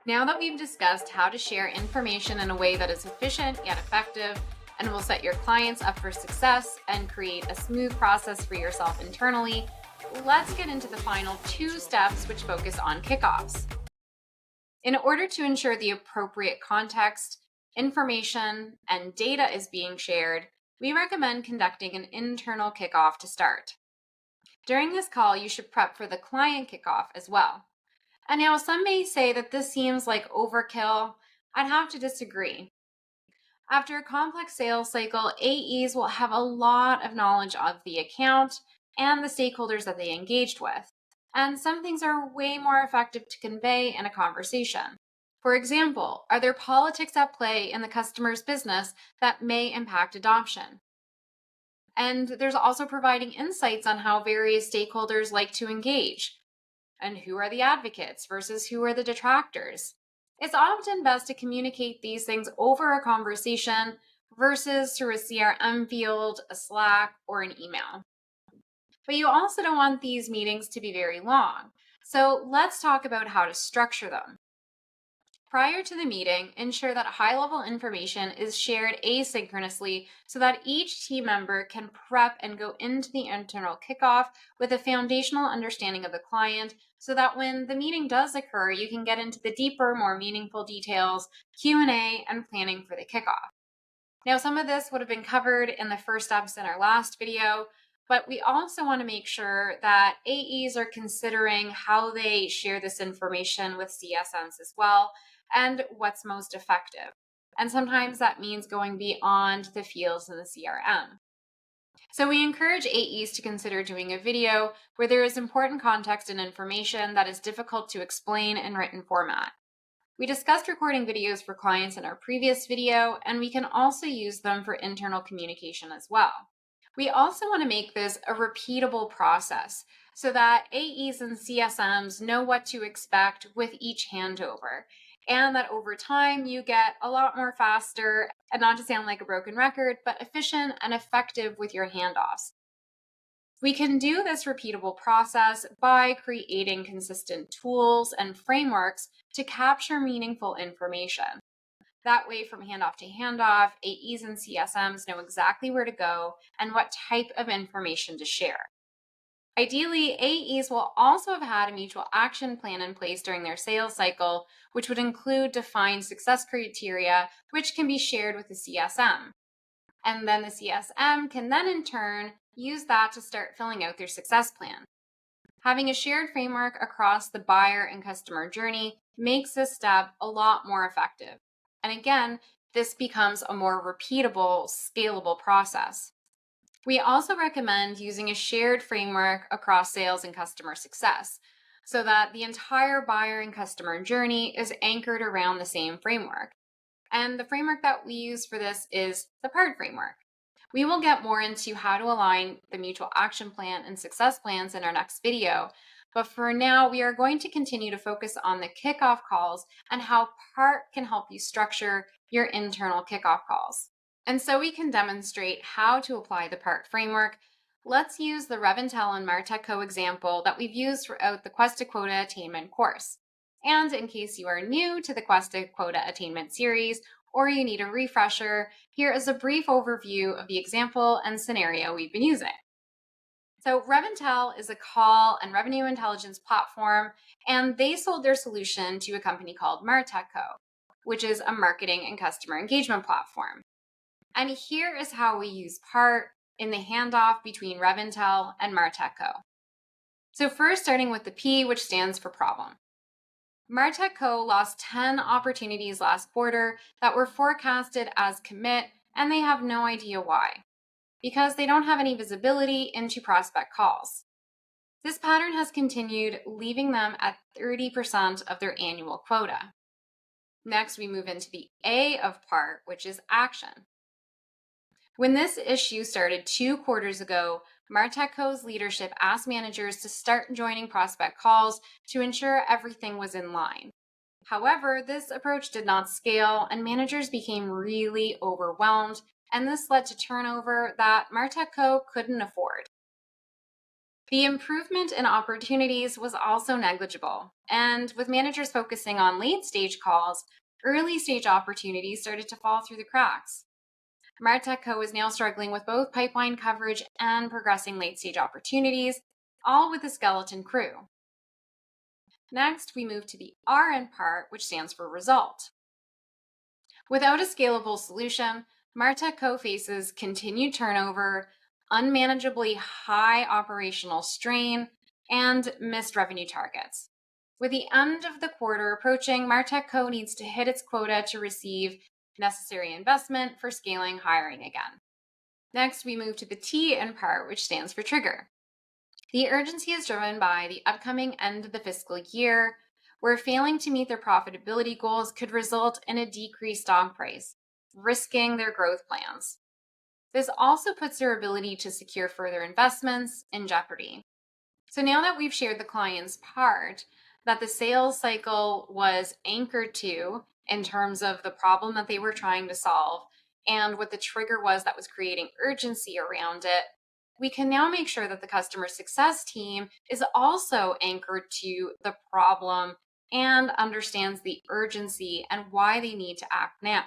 Now that we've discussed how to share information in a way that is efficient yet effective and will set your clients up for success and create a smooth process for yourself internally, let's get into the final two steps which focus on kickoffs. In order to ensure the appropriate context, information, and data is being shared, we recommend conducting an internal kickoff to start. During this call, you should prep for the client kickoff as well. And now some may say that this seems like overkill. I'd have to disagree. After a complex sales cycle, AEs will have a lot of knowledge of the account and the stakeholders that they engaged with. And some things are way more effective to convey in a conversation. For example, are there politics at play in the customer's business that may impact adoption? And there's also providing insights on how various stakeholders like to engage. And who are the advocates versus who are the detractors? It's often best to communicate these things over a conversation versus through a CRM field, a Slack, or an email. But you also don't want these meetings to be very long. So let's talk about how to structure them. Prior to the meeting, ensure that high-level information is shared asynchronously so that each team member can prep and go into the internal kickoff with a foundational understanding of the client so that when the meeting does occur, you can get into the deeper, more meaningful details, Q&A, and planning for the kickoff. Now, some of this would have been covered in the first steps in our last video, but we also want to make sure that AEs are considering how they share this information with CSMs as well, and what's most effective. And sometimes that means going beyond the fields in the CRM. So we encourage AEs to consider doing a video where there is important context and information that is difficult to explain in written format. We discussed recording videos for clients in our previous video, and we can also use them for internal communication as well. We also want to make this a repeatable process so that AEs and CSMs know what to expect with each handover, and that over time you get a lot more faster, and not to sound like a broken record, but efficient and effective with your handoffs. We can do this repeatable process by creating consistent tools and frameworks to capture meaningful information. That way, from handoff to handoff, AEs and CSMs know exactly where to go and what type of information to share. Ideally, AEs will also have had a mutual action plan in place during their sales cycle, which would include defined success criteria, which can be shared with the CSM. And then the CSM can then in turn use that to start filling out their success plan. Having a shared framework across the buyer and customer journey makes this step a lot more effective. And again, this becomes a more repeatable, scalable process. We also recommend using a shared framework across sales and customer success so that the entire buyer and customer journey is anchored around the same framework. And the framework that we use for this is the PART framework. We will get more into how to align the mutual action plan and success plans in our next video. But for now, we are going to continue to focus on the kickoff calls and how PART can help you structure your internal kickoff calls. And so we can demonstrate how to apply the PART framework. Let's use the Reventel and Martech Co example that we've used throughout the Quest to Quota Attainment course. And in case you are new to the Quest to Quota Attainment series, or you need a refresher, here is a brief overview of the example and scenario we've been using. So Reventel is a call and revenue intelligence platform, and they sold their solution to a company called Martech Co, which is a marketing and customer engagement platform. And here is how we use PART in the handoff between Reventel and Martech Co. So first, starting with the P, which stands for problem. Martech Co lost 10 opportunities last quarter that were forecasted as commit, and they have no idea why, because they don't have any visibility into prospect calls. This pattern has continued, leaving them at 30% of their annual quota. Next, we move into the A of PART, which is action. When this issue started 2 quarters ago, Martech Co's leadership asked managers to start joining prospect calls to ensure everything was in line. However, this approach did not scale, and managers became really overwhelmed, and this led to turnover that Martech Co couldn't afford. The improvement in opportunities was also negligible, and with managers focusing on late stage calls, early stage opportunities started to fall through the cracks. Martech Co. is now struggling with both pipeline coverage and progressing late stage opportunities, all with a skeleton crew. Next, we move to the RN part, which stands for result. Without a scalable solution, Martech Co. faces continued turnover, unmanageably high operational strain, and missed revenue targets. With the end of the quarter approaching, Martech Co. needs to hit its quota to receive necessary investment for scaling hiring again. Next, we move to the T in part, which stands for trigger. The urgency is driven by the upcoming end of the fiscal year, where failing to meet their profitability goals could result in a decreased stock price, risking their growth plans. This also puts their ability to secure further investments in jeopardy. So now that we've shared the client's part that the sales cycle was anchored to in terms of the problem that they were trying to solve and what the trigger was that was creating urgency around it, we can now make sure that the customer success team is also anchored to the problem and understands the urgency and why they need to act now.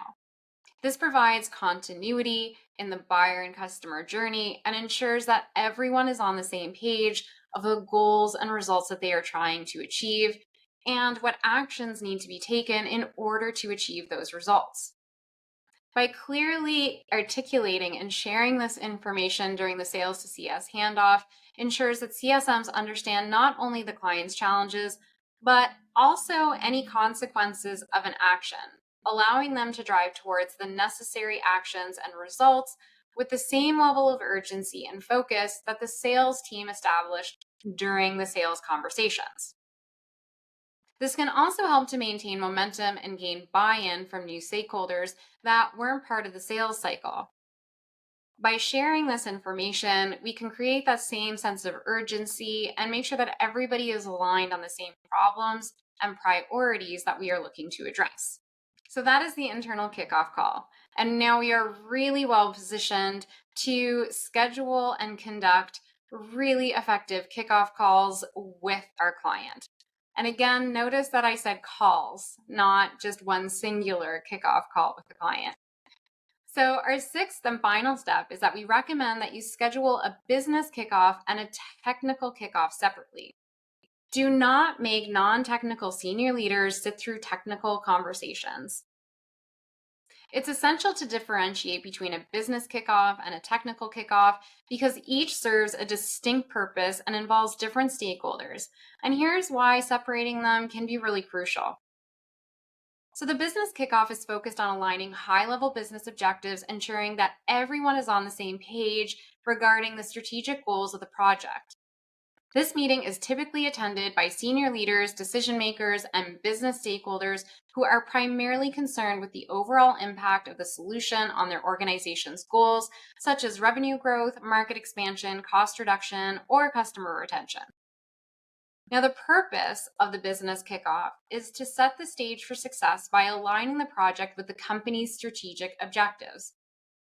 This provides continuity in the buyer and customer journey and ensures that everyone is on the same page of the goals and results that they are trying to achieve and what actions need to be taken in order to achieve those results. By clearly articulating and sharing this information during the sales to CS handoff ensures that CSMs understand not only the client's challenges, but also any consequences of an action, allowing them to drive towards the necessary actions and results with the same level of urgency and focus that the sales team established during the sales conversations. This can also help to maintain momentum and gain buy-in from new stakeholders that weren't part of the sales cycle. By sharing this information, we can create that same sense of urgency and make sure that everybody is aligned on the same problems and priorities that we are looking to address. So that is the internal kickoff call. And now we are really well positioned to schedule and conduct really effective kickoff calls with our client. And again, notice that I said calls, not just one singular kickoff call with the client. So our sixth and final step is that we recommend that you schedule a business kickoff and a technical kickoff separately. Do not make non-technical senior leaders sit through technical conversations. It's essential to differentiate between a business kickoff and a technical kickoff because each serves a distinct purpose and involves different stakeholders. And here's why separating them can be really crucial. So the business kickoff is focused on aligning high-level business objectives, ensuring that everyone is on the same page regarding the strategic goals of the project. This meeting is typically attended by senior leaders, decision makers, and business stakeholders who are primarily concerned with the overall impact of the solution on their organization's goals, such as revenue growth, market expansion, cost reduction, or customer retention. Now, the purpose of the business kickoff is to set the stage for success by aligning the project with the company's strategic objectives.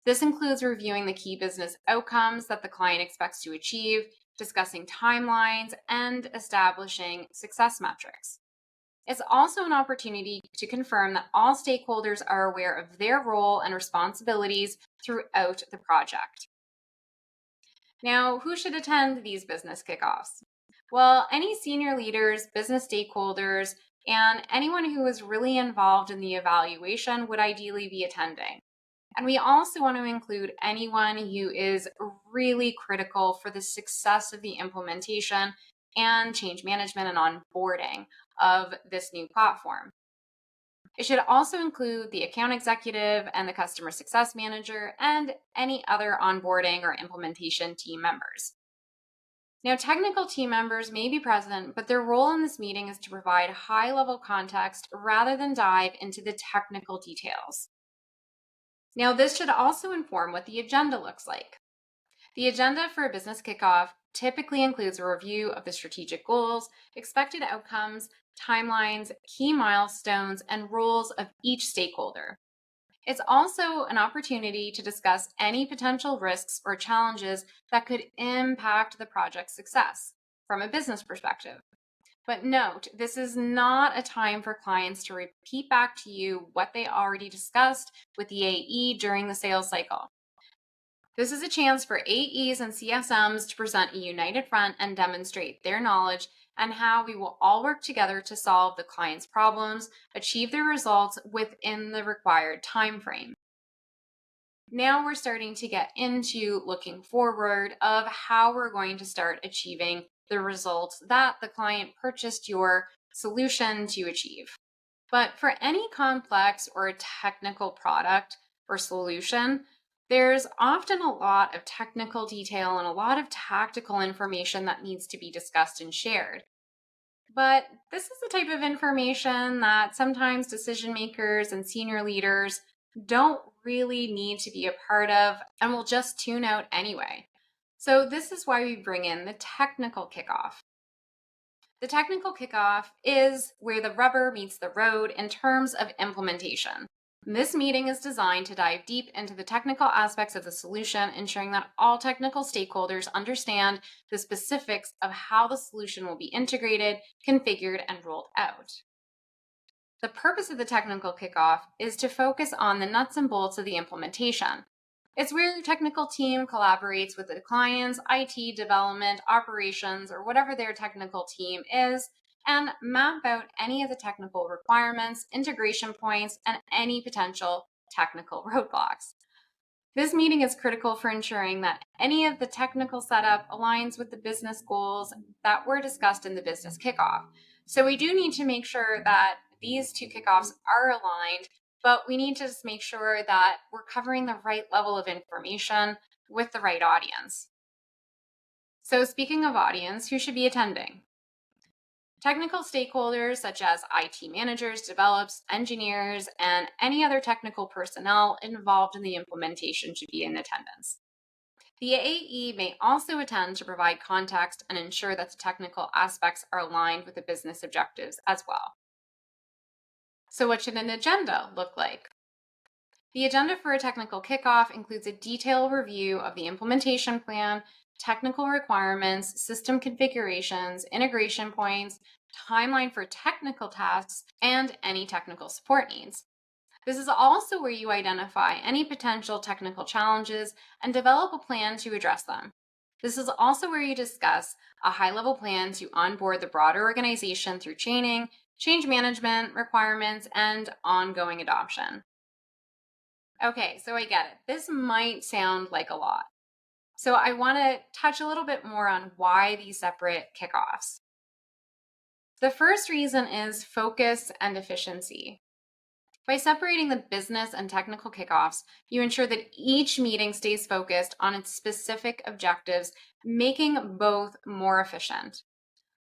This includes reviewing the key business outcomes that the client expects to achieve, discussing timelines, and establishing success metrics. It's also an opportunity to confirm that all stakeholders are aware of their role and responsibilities throughout the project. Now, who should attend these business kickoffs? Well, any senior leaders, business stakeholders, and anyone who is really involved in the evaluation would ideally be attending. And we also want to include anyone who is really critical for the success of the implementation and change management and onboarding of this new platform. It should also include the account executive and the customer success manager and any other onboarding or implementation team members. Now, technical team members may be present, but their role in this meeting is to provide high-level context rather than dive into the technical details. Now, this should also inform what the agenda looks like. The agenda for a business kickoff typically includes a review of the strategic goals, expected outcomes, timelines, key milestones, and roles of each stakeholder. It's also an opportunity to discuss any potential risks or challenges that could impact the project's success from a business perspective. But note, this is not a time for clients to repeat back to you what they already discussed with the AE during the sales cycle. This is a chance for AEs and CSMs to present a united front and demonstrate their knowledge and how we will all work together to solve the client's problems, achieve their results within the required time frame. Now we're starting to get into looking forward of how we're going to start achieving the results that the client purchased your solution to achieve. But for any complex or technical product or solution, there's often a lot of technical detail and a lot of tactical information that needs to be discussed and shared. But this is the type of information that sometimes decision makers and senior leaders don't really need to be a part of and will just tune out anyway. So, this is why we bring in the technical kickoff. The technical kickoff is where the rubber meets the road in terms of implementation. This meeting is designed to dive deep into the technical aspects of the solution, ensuring that all technical stakeholders understand the specifics of how the solution will be integrated, configured, and rolled out. The purpose of the technical kickoff is to focus on the nuts and bolts of the implementation. It's where your technical team collaborates with the client's IT development, operations, or whatever their technical team is, and map out any of the technical requirements, integration points, and any potential technical roadblocks. This meeting is critical for ensuring that any of the technical setup aligns with the business goals that were discussed in the business kickoff. So we do need to make sure that these two kickoffs are aligned, but we need to just make sure that we're covering the right level of information with the right audience. So speaking of audience, who should be attending? Technical stakeholders such as IT managers, developers, engineers, and any other technical personnel involved in the implementation should be in attendance. The AE may also attend to provide context and ensure that the technical aspects are aligned with the business objectives as well. So what should an agenda look like? The agenda for a technical kickoff includes a detailed review of the implementation plan, technical requirements, system configurations, integration points, timeline for technical tasks, and any technical support needs. This is also where you identify any potential technical challenges and develop a plan to address them. This is also where you discuss a high-level plan to onboard the broader organization through training, change management requirements, and ongoing adoption. Okay, so I get it. This might sound like a lot. So I want to touch a little bit more on why these separate kickoffs. The first reason is focus and efficiency. By separating the business and technical kickoffs, you ensure that each meeting stays focused on its specific objectives, making both more efficient.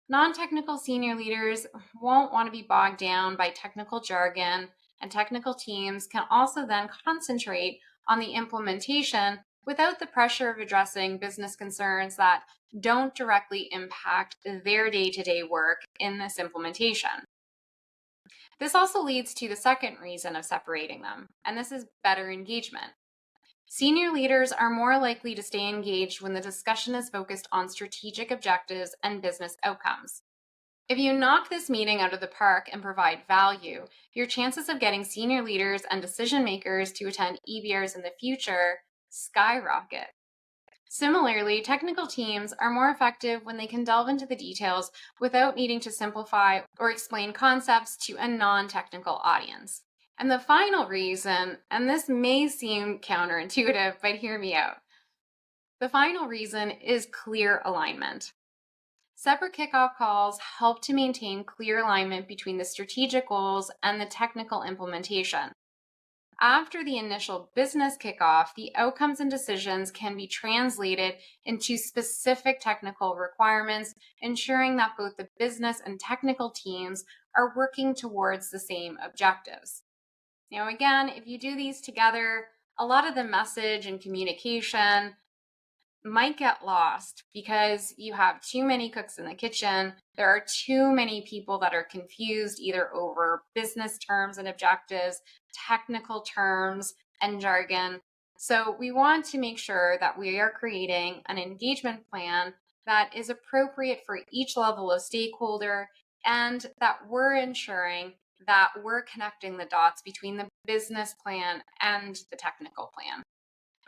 Non-technical senior leaders won't want to be bogged down by technical jargon, and technical teams can also then concentrate on the implementation without the pressure of addressing business concerns that don't directly impact their day-to-day work in this implementation. This also leads to the second reason of separating them, and this is better engagement. Senior leaders are more likely to stay engaged when the discussion is focused on strategic objectives and business outcomes. If you knock this meeting out of the park and provide value, your chances of getting senior leaders and decision makers to attend EBRs in the future skyrocket. Similarly, technical teams are more effective when they can delve into the details without needing to simplify or explain concepts to a non-technical audience. And the final reason, and this may seem counterintuitive, but hear me out. The final reason is clear alignment. Separate kickoff calls help to maintain clear alignment between the strategic goals and the technical implementation. After the initial business kickoff, the outcomes and decisions can be translated into specific technical requirements, ensuring that both the business and technical teams are working towards the same objectives. Now, again, if you do these together, a lot of the message and communication might get lost because you have too many cooks in the kitchen. There are too many people that are confused either over business terms and objectives, technical terms and jargon. So we want to make sure that we are creating an engagement plan that is appropriate for each level of stakeholder and that we're ensuring that we're connecting the dots between the business plan and the technical plan.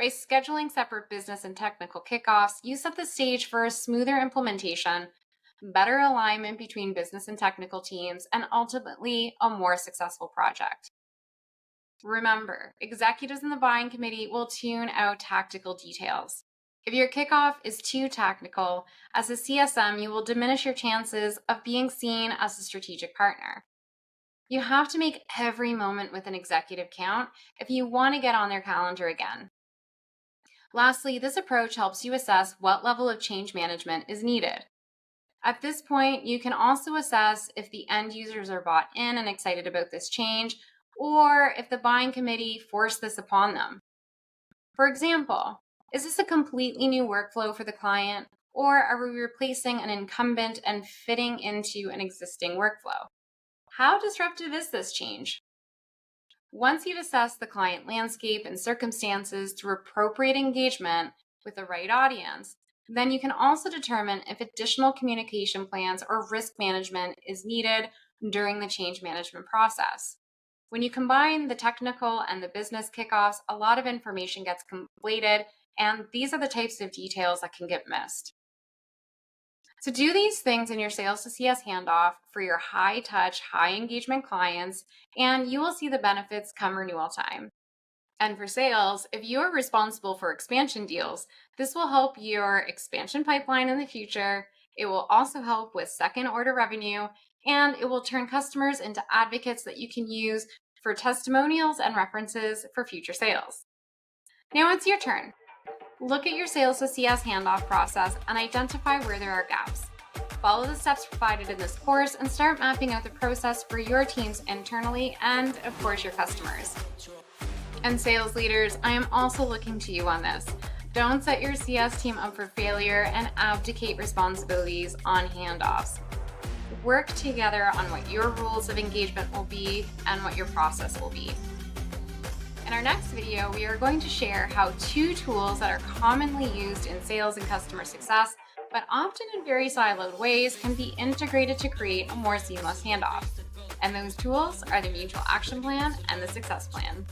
By scheduling separate business and technical kickoffs, you set the stage for a smoother implementation, better alignment between business and technical teams, and ultimately a more successful project. Remember, executives in the buying committee will tune out tactical details. If your kickoff is too technical, as a CSM, you will diminish your chances of being seen as a strategic partner. You have to make every moment with an executive count if you want to get on their calendar again. Lastly, this approach helps you assess what level of change management is needed. At this point, you can also assess if the end users are bought in and excited about this change, or if the buying committee forced this upon them. For example, is this a completely new workflow for the client, or are we replacing an incumbent and fitting into an existing workflow? How disruptive is this change? Once you've assessed the client landscape and circumstances through appropriate engagement with the right audience, then you can also determine if additional communication plans or risk management is needed during the change management process. When you combine the technical and the business kickoffs, a lot of information gets conflated, and these are the types of details that can get missed. So do these things in your sales to CS handoff for your high touch, high engagement clients, and you will see the benefits come renewal time. And for sales, if you are responsible for expansion deals, this will help your expansion pipeline in the future. It will also help with second order revenue, and it will turn customers into advocates that you can use for testimonials and references for future sales. Now it's your turn. Look at your sales to CS handoff process and identify where there are gaps. Follow the steps provided in this course and start mapping out the process for your teams internally and, of course, your customers. And sales leaders, I am also looking to you on this. Don't set your CS team up for failure and abdicate responsibilities on handoffs. Work together on what your rules of engagement will be and what your process will be. In our next video, we are going to share how two tools that are commonly used in sales and customer success, but often in very siloed ways, can be integrated to create a more seamless handoff. And those tools are the mutual action plan and the success plan.